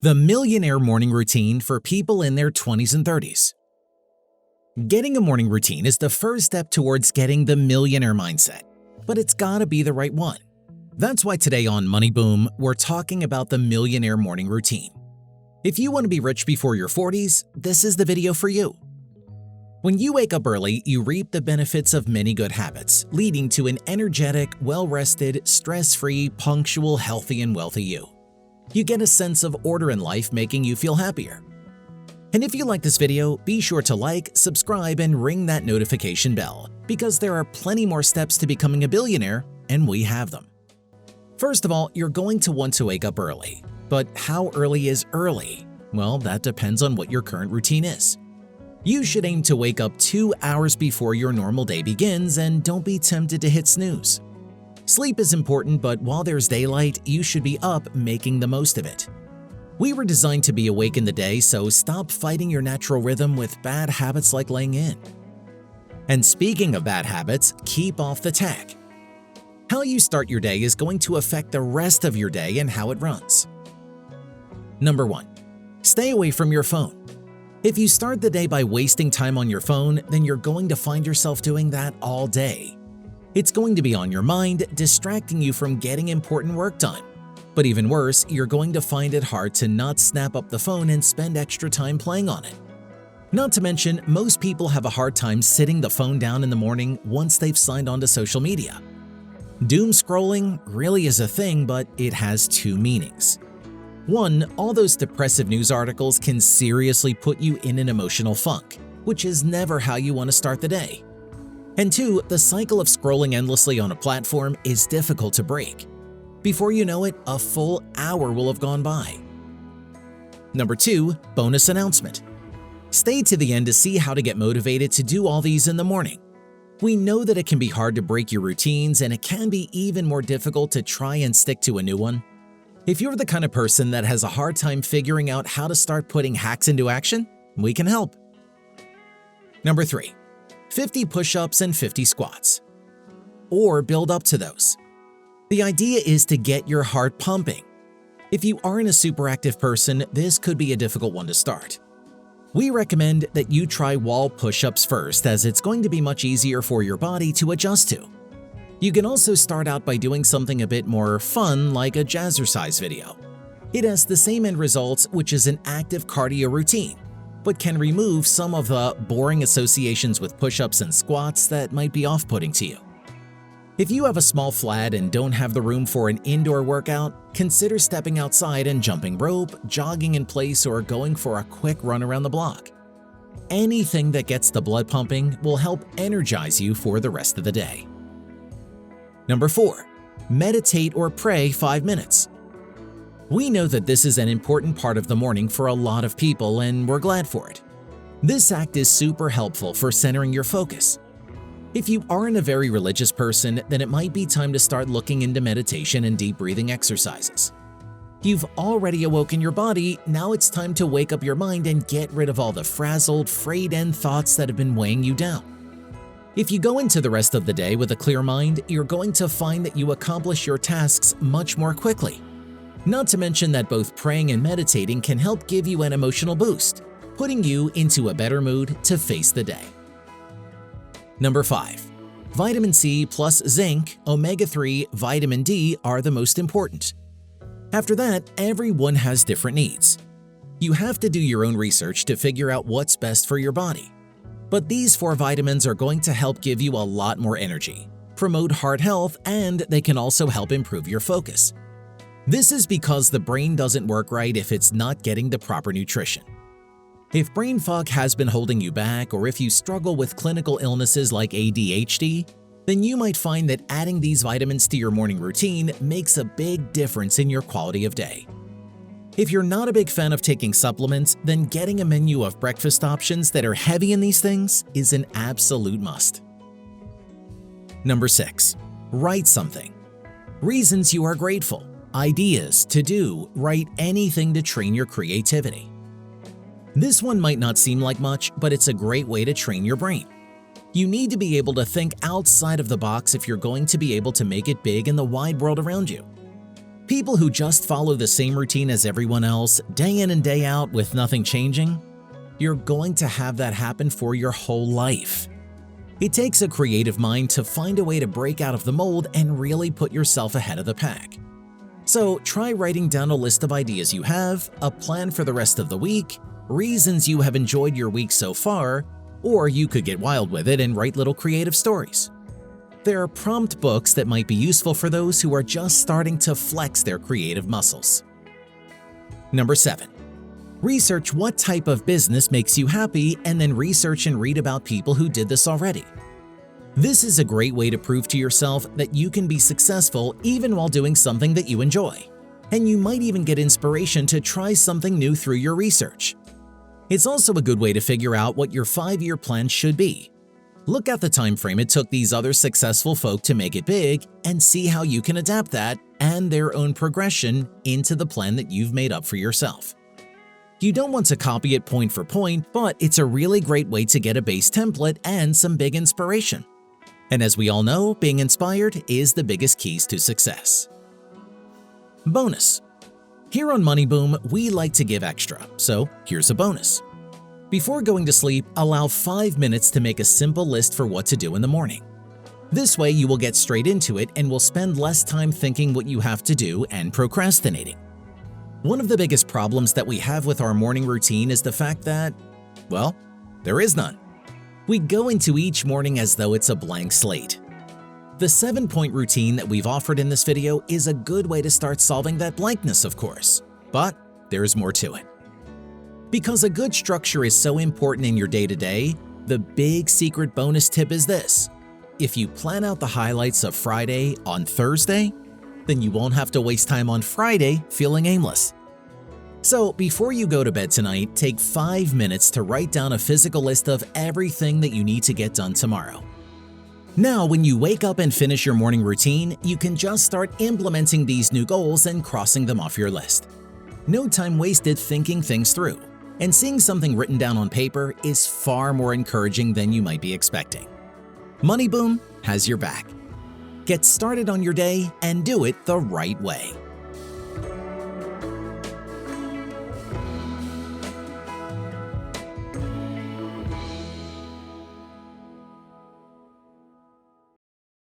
The Millionaire Morning Routine for people in their 20s and 30s. Getting a morning routine is the first step towards getting the millionaire mindset, but it's gotta be the right one. That's why today on Money Boom, we're talking about the Millionaire Morning Routine. If you want to be rich before your 40s, this is the video for you. When you wake up early, you reap the benefits of many good habits, leading to an energetic, well-rested, stress-free, punctual, healthy, and wealthy you. You get a sense of order in life, making you feel happier. And if you like this video, be sure to like, subscribe, and ring that notification bell, because there are plenty more steps to becoming a billionaire, and we have them. First of all, you're going to want to wake up early. But how early is early? Well, that depends on what your current routine is. You should aim to wake up 2 hours before your normal day begins, and don't be tempted to hit snooze. Sleep is important, but while there's daylight, you should be up making the most of it. We were designed to be awake in the day, so stop fighting your natural rhythm with bad habits like laying in. And speaking of bad habits, keep off the tech. How you start your day is going to affect the rest of your day and how it runs. Number 1. Stay away from your phone. If you start the day by wasting time on your phone, then you're going to find yourself doing that all day. It's going to be on your mind, distracting you from getting important work done. But even worse, you're going to find it hard to not snap up the phone and spend extra time playing on it. Not to mention, most people have a hard time sitting the phone down in the morning once they've signed on to social media. Doom scrolling really is a thing, but it has two meanings. One, all those depressive news articles can seriously put you in an emotional funk, which is never how you want to start the day. And two, the cycle of scrolling endlessly on a platform is difficult to break. Before you know it, a full hour will have gone by. Number 2, bonus announcement. Stay to the end to see how to get motivated to do all these in the morning. We know that it can be hard to break your routines, and it can be even more difficult to try and stick to a new one. If you're the kind of person that has a hard time figuring out how to start putting hacks into action, we can help. Number 3. 50 push-ups and 50 squats. Or build up to those. The idea is to get your heart pumping. If you aren't a super active person, this could be a difficult one to start. We recommend that you try wall push-ups first, as it's going to be much easier for your body to adjust to. You can also start out by doing something a bit more fun, like a jazzercise video. It has the same end results, which is an active cardio routine, but can remove some of the boring associations with push-ups and squats that might be off-putting to you. If you have a small flat and don't have the room for an indoor workout, consider stepping outside and jumping rope, jogging in place, or going for a quick run around the block. Anything that gets the blood pumping will help energize you for the rest of the day. Number 4. Meditate or pray 5 minutes. We know that this is an important part of the morning for a lot of people, and we're glad for it. This act is super helpful for centering your focus. If you aren't a very religious person, then it might be time to start looking into meditation and deep breathing exercises. You've already awoken your body, now it's time to wake up your mind and get rid of all the frazzled, frayed-end thoughts that have been weighing you down. If you go into the rest of the day with a clear mind, you're going to find that you accomplish your tasks much more quickly. Not to mention that both praying and meditating can help give you an emotional boost, putting you into a better mood to face the day. Number 5. Vitamin C plus zinc, omega-3, vitamin D are the most important. After that, everyone has different needs. You have to do your own research to figure out what's best for your body. But these 4 vitamins are going to help give you a lot more energy, promote heart health, and they can also help improve your focus. This is because the brain doesn't work right if it's not getting the proper nutrition. If brain fog has been holding you back, or if you struggle with clinical illnesses like ADHD, then you might find that adding these vitamins to your morning routine makes a big difference in your quality of day. If you're not a big fan of taking supplements, then getting a menu of breakfast options that are heavy in these things is an absolute must. Number 6. Write something. Reasons you are grateful. Ideas to do. Write anything to train your creativity. This one might not seem like much, but it's a great way to train your brain. You need to be able to think outside of the box if you're going to be able to make it big in the wide world around you. People who just follow the same routine as everyone else, day in and day out with nothing changing, you're going to have that happen for your whole life. It takes a creative mind to find a way to break out of the mold and really put yourself ahead of the pack. So try writing down a list of ideas you have, a plan for the rest of the week, reasons you have enjoyed your week so far, or you could get wild with it and write little creative stories. There are prompt books that might be useful for those who are just starting to flex their creative muscles. Number 7. Research what type of business makes you happy and then research and read about people who did this already. This is a great way to prove to yourself that you can be successful even while doing something that you enjoy. And you might even get inspiration to try something new through your research. It's also a good way to figure out what your 5-year plan should be. Look at the time frame it took these other successful folk to make it big and see how you can adapt that and their own progression into the plan that you've made up for yourself. You don't want to copy it point for point, but it's a really great way to get a base template and some big inspiration. And as we all know, being inspired is the biggest keys to success. Bonus. Here on Money Boom, we like to give extra, so here's a bonus. Before going to sleep, allow 5 minutes to make a simple list for what to do in the morning. This way you will get straight into it and will spend less time thinking what you have to do and procrastinating. One of the biggest problems that we have with our morning routine is the fact that, well, there is none. We go into each morning as though it's a blank slate. The 7-point routine that we've offered in this video is a good way to start solving that blankness, of course, but there's more to it. Because a good structure is so important in your day-to-day, the big secret bonus tip is this. If you plan out the highlights of Friday on Thursday, then you won't have to waste time on Friday feeling aimless. So before you go to bed tonight, take 5 minutes to write down a physical list of everything that you need to get done tomorrow. Now, when you wake up and finish your morning routine, you can just start implementing these new goals and crossing them off your list. No time wasted thinking things through. And seeing something written down on paper is far more encouraging than you might be expecting. Money Boom has your back. Get started on your day and do it the right way.